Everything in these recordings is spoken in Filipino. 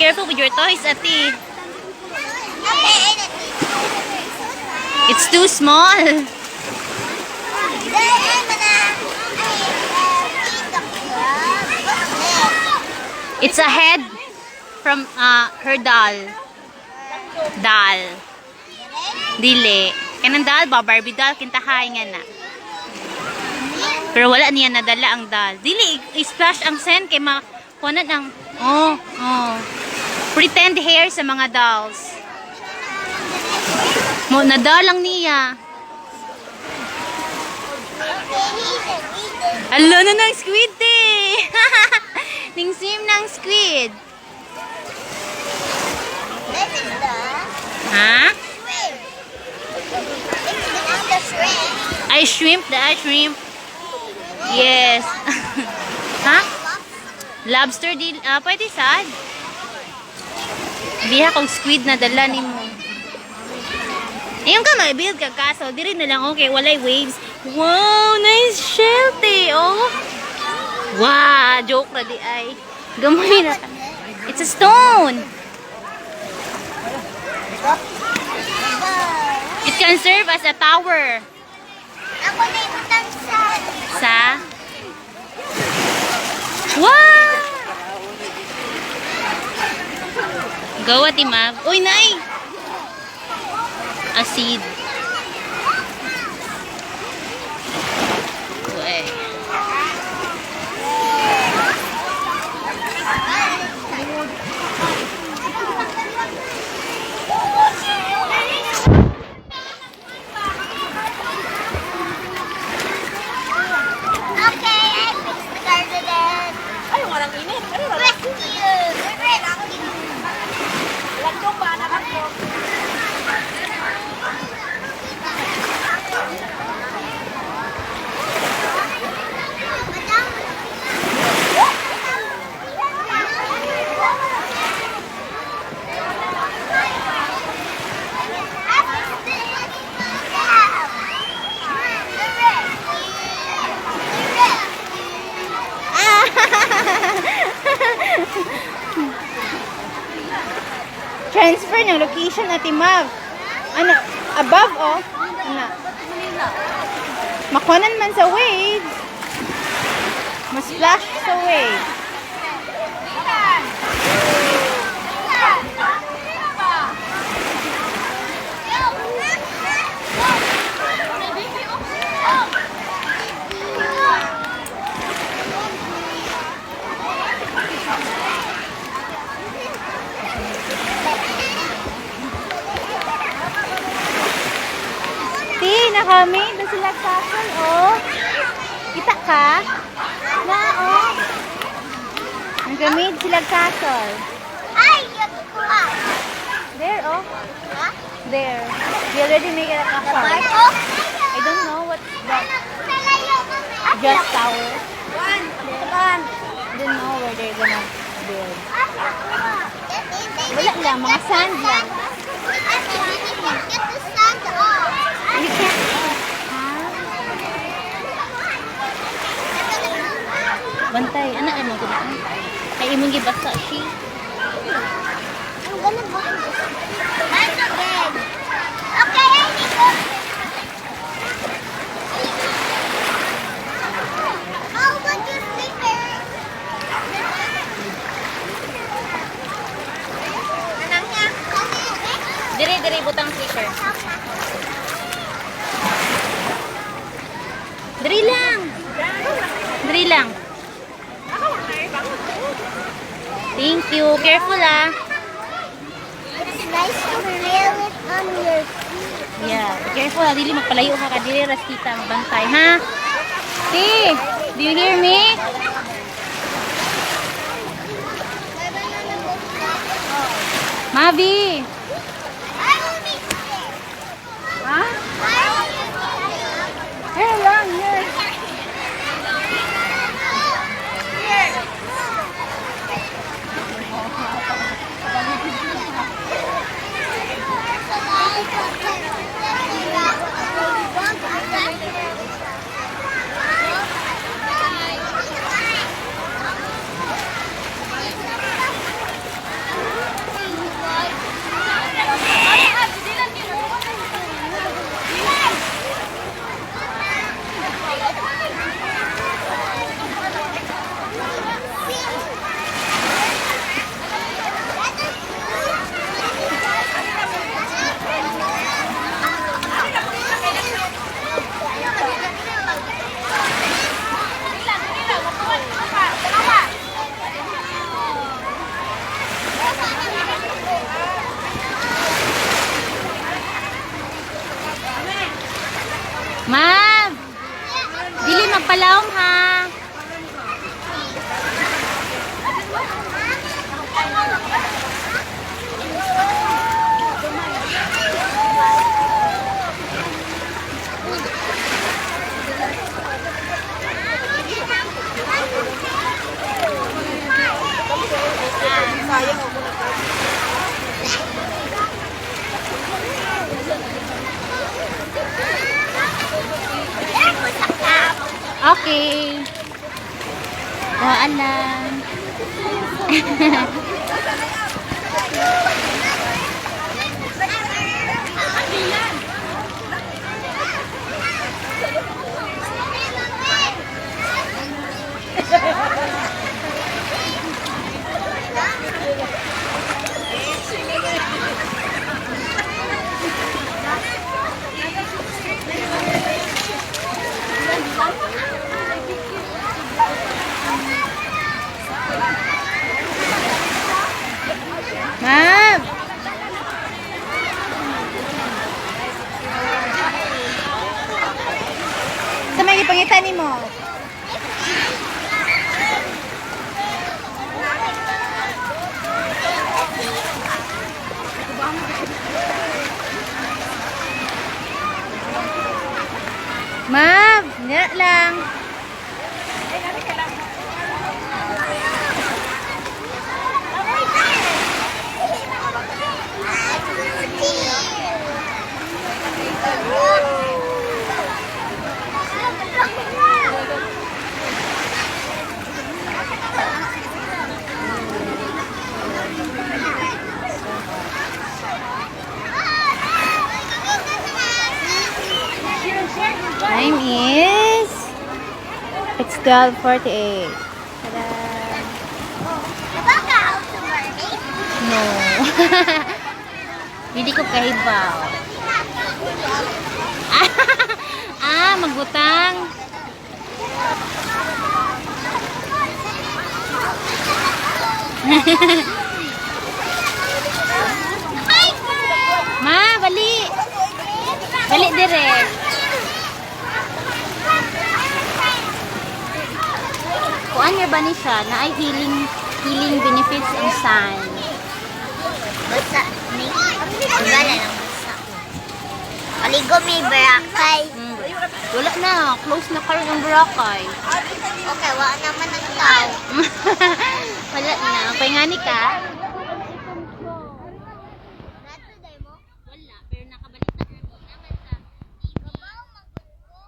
careful with your toys, ate. It's too small. It's a head from her doll. Doll. Dili. Kanang doll ba? Barbie doll. Kintahay nga na. Pero wala niya nadala ang doll. Dili. I-splash ang sen kay makunat ang... Oh. Pretend hair sa mga dolls. Nadalang niya. Alo na ng squid eh. Ning-sim ng squid. This is the Ha? shrimp. It's the shrimp. Ay, shrimp. Shrimp. Yes. Ha? Lobster din. Pwede saan? Diha kong squid na dala ni mo. Ayun ka mag-build ka kaso. Di rin na lang okay. Walay waves. Wow, nice shell eh. Oh. Wow, joke na di ay. Gamay na. It's a stone. It can serve as a tower. Ako na ibutang Sa? Wow! Gawa timag. Uy, nay! Acid. Uy. Transfer ng location na timag. Ano, above oh. Ano? Makunan man sa waves. Mas-splash sa waves. Na kami, doon sila castle, oh. Kita ka? Na, oh. Ang gamit sila castle. Ay, yun ko ah. There, oh. Ha? There. They already make it a castle. I don't know what's that. Just tower. I don't know where they're gonna build. Wala lang, mga sand lang. Get the sand off. You can't. Bantay, anak mo ko na. Ay imong gibasa si. I'm gonna buy this. That's okay. Okay, I need to. How about your sleeper? Anangnya? Diri butang sleeper. Diri lang. Diri lang. Thank you. Careful ah. It's nice to feel it on your feet. Yeah. Careful ah. Dili magpalayo ka ka. Dili rastita. Magbantay ha. Ti, do you hear me? Mavi. Ha? Here lang. Here. magpalaom ha. Okay. Alam. Ma'am! Sa may ipangitan mo? Ma'am! Nira lang. Time is... It's 12:48. Ta-da! No. Hindi ko kahibaw. Magbutang. Ma, bali. Bali dire. Kuan nga ba ni siya na ay healing benefits ang sun. Basta, may wala lang basta. Aligo may barakay. Wala na, close na karon ang Boracay. Okay, wala naman ang tao. Wala na, pangani ka? Natuday mo? Wala, pero nakabalik na naman sa TV. Kabaw, magod ko.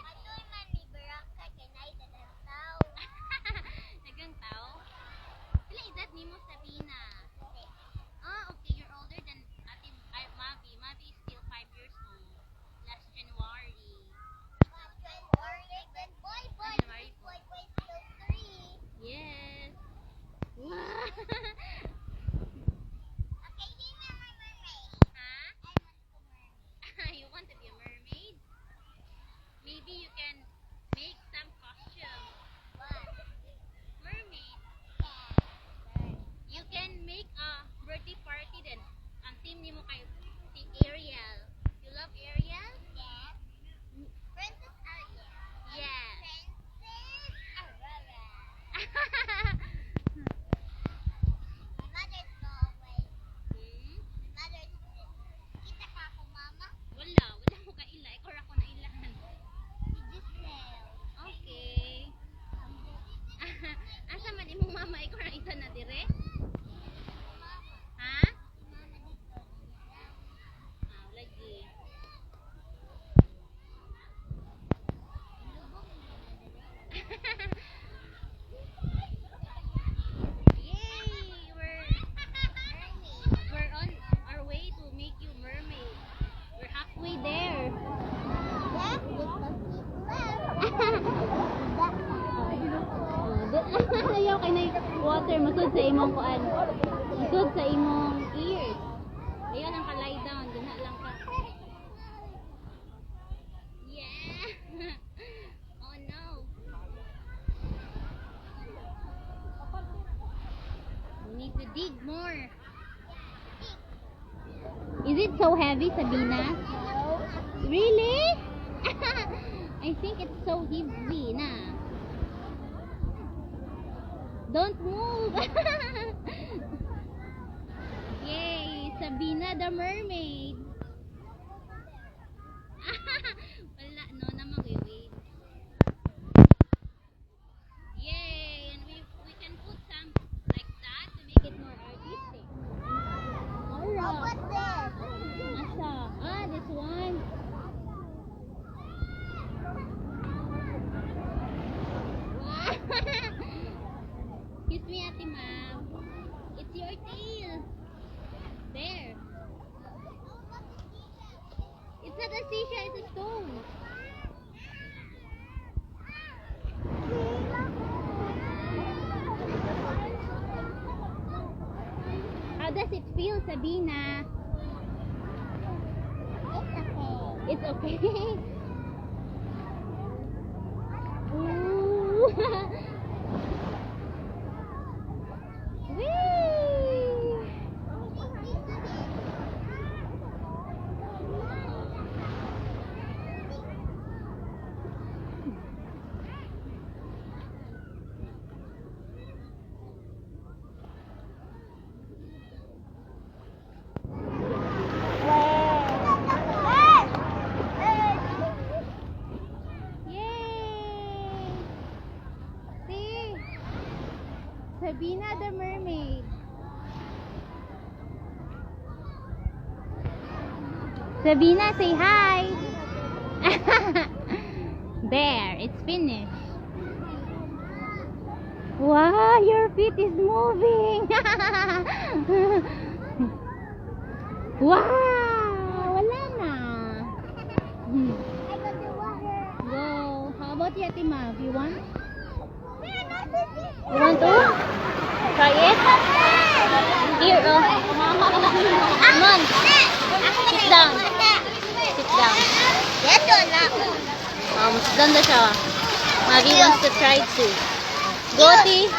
Atoy man may barakay, kay naay dalang tao. Nagang tao? Sila edad ni mo Sabina. Okay, you're older than Ate Mavi. Mavi is still 5 years old. Last January. Boy, still 3. Yes. Wow. Okay, give me my mermaid. Huh? You want to be a mermaid? Maybe you can make some costume. What? Mermaid. You can make a birthday party then. Ang team ni mo kay si Ariel. You love Ariel? Yes. Princess Ariel. Yes. Princess Aurora. My mother's no away. My mother's dead. Kita ka ako, mama? Wala mo ka ila. Ikaw ra ko na ilahan. Si Giselle. Okay. Asa man imong mama ikaw ra isa na dire? Ha? Lagi. Yay! We're on our way to make you mermaid. We're halfway there. Yes, Ayaw kay na water masud sa imong kuan. Masud sa imong ears. Ayaw lang ka lie down, gina lang ka. Yeah. Oh no. We need to dig more. Is it so heavy, Sabina? Really? I think it's so heavy na. Don't move. Yay, Sabina the mermaid. Wala, no, na mag-wait. Yay, and we can put some like that to make it more artistic. Alright. What's this? Asa? Ah, this one. Kiss me, Ate Ma'am. It's your tail. There. It's not a seashell, it's a stone. How does it feel, Sabina? It's okay. It's okay. Ooh. Whee! Yay! See? Sabina the mermaid. Sabina, say hi. There, it's finished. Wow, your feet is moving. Wow, wala na. I got the water. Go. How about you, Ate Mav? You want? You You want to? Try it? Here, oh. Come on. Sit down. Sit down. Yes or no? Sit down na siya. Mavi wants to try too. Go, T.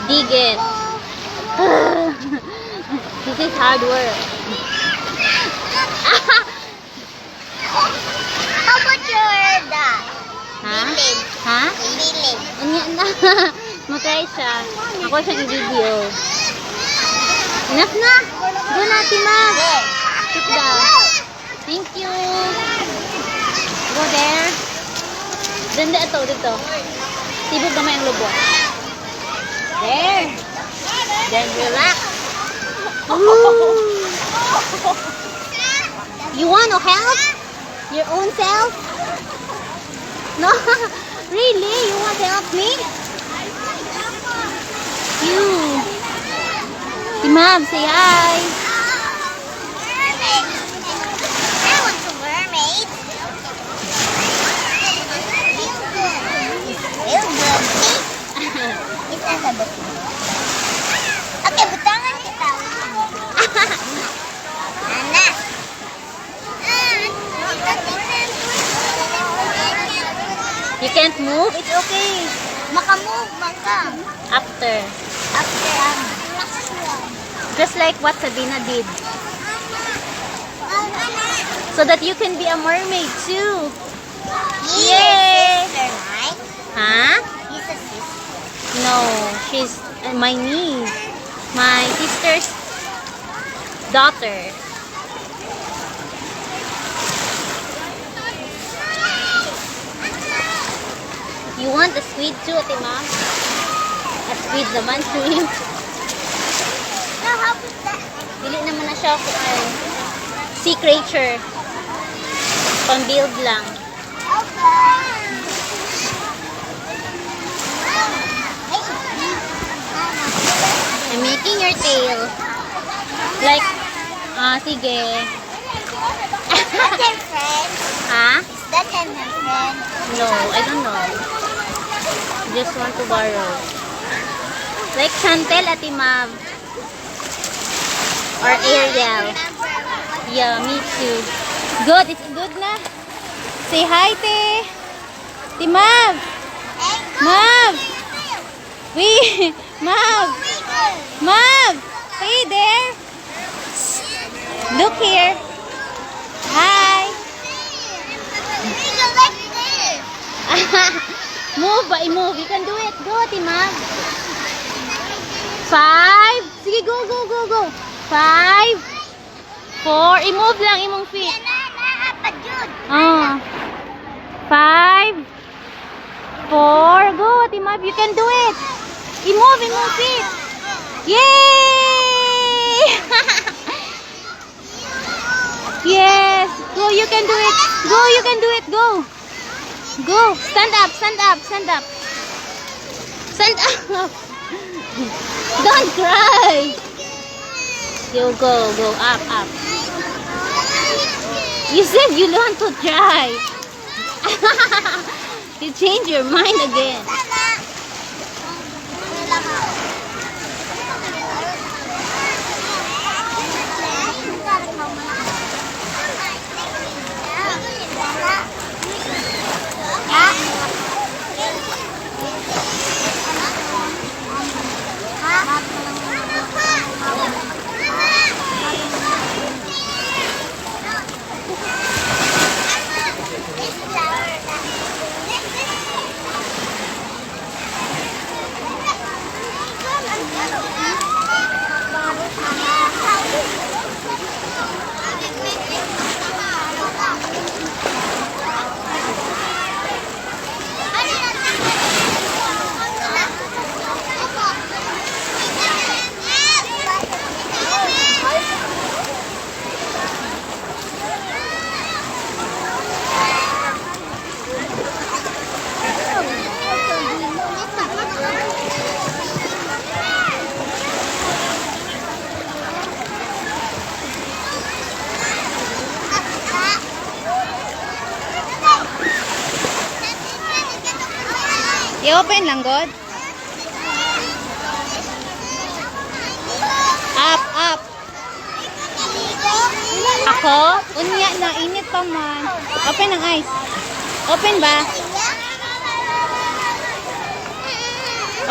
Dig it. This is hard work. How about your dad? Ha? Lilid. Ha? Lilid. Anya na. Matry siya. Ako siyang i-video. Enough na. Go na, Tima. Sit down. Thank you. Go there. Danda ito, dito. Tibog naman yung lubot. There. Then relax. Ooh. You want to help? Your own self? No? Really? You want to help me? You. Imam, say hi. I want to mermaid. Feel good. See? It's as a book. Okay, butangan kita. Anak. You can't move? It's okay. Makamove man ka. After. After Just like what Sabina did. So that you can be a mermaid too. Yay! Sister, right? Huh? He's a sister. No, she's my niece. My sister's daughter. You want a squid too, Ate Ma'am? A squid naman, shrimp. Now, how was that? Dili naman na siya sea creature. Pang-build lang. I'm making your tail. Like, sige. That her friend. Ha? That her friend. No, I don't know. Just want to borrow. Like Chantel, Ate Mav. Or Ariel. Yeah, me too. Good, it's good na. Say hi, Te. Te Mav. Mav. Wait, Mav. Mav. Hey there. Look here. Hi. Move ba? I-move. You can do it. Go, Timag. 5. Sige, go, go, go, go. 5. 4. I-move lang imong feet. Apat yun. 5. 4. Go, Timag. You can do it. I-move feet. Yay! Yes. Go, you can do it. Go, you can do it. Go. Go. Stand up, stand up, stand up. Stand up. Don't cry. You go, go up, up. You said you want to try. You change your mind again. I-open lang, God. Up, up. Ako? Unya na, init pa man. Open ang eyes. Open ba?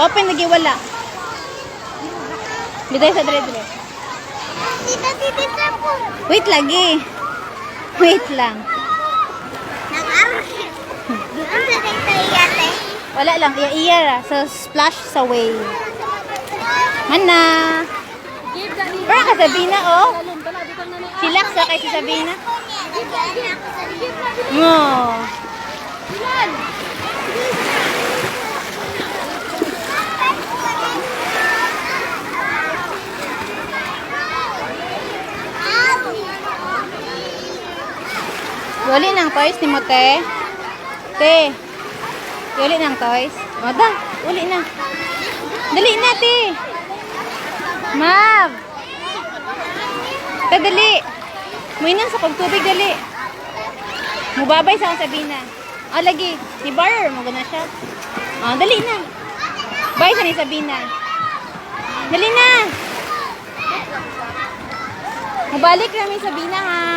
Open, lagi wala. Biday sa dire-dire. Wait lagi. Wait lang. Wala lang, iya ra sa splash sa wave. Mana? Para ka Sabina, oh. Chillax sa kay si Sabina. Mo. Wali nang toys ni mo, te. Te. Uli ng toys. O, da. Uli na. Dali na, te. Mav. Ta, dali. Muinan sa pagtubig, dali. Mubabay sa akong Sabina. O, lagi. Ni Bar, magana siya. O, dali na. Bye sa ni Sabina. Dali na. Mubalik namin Sabina, ha.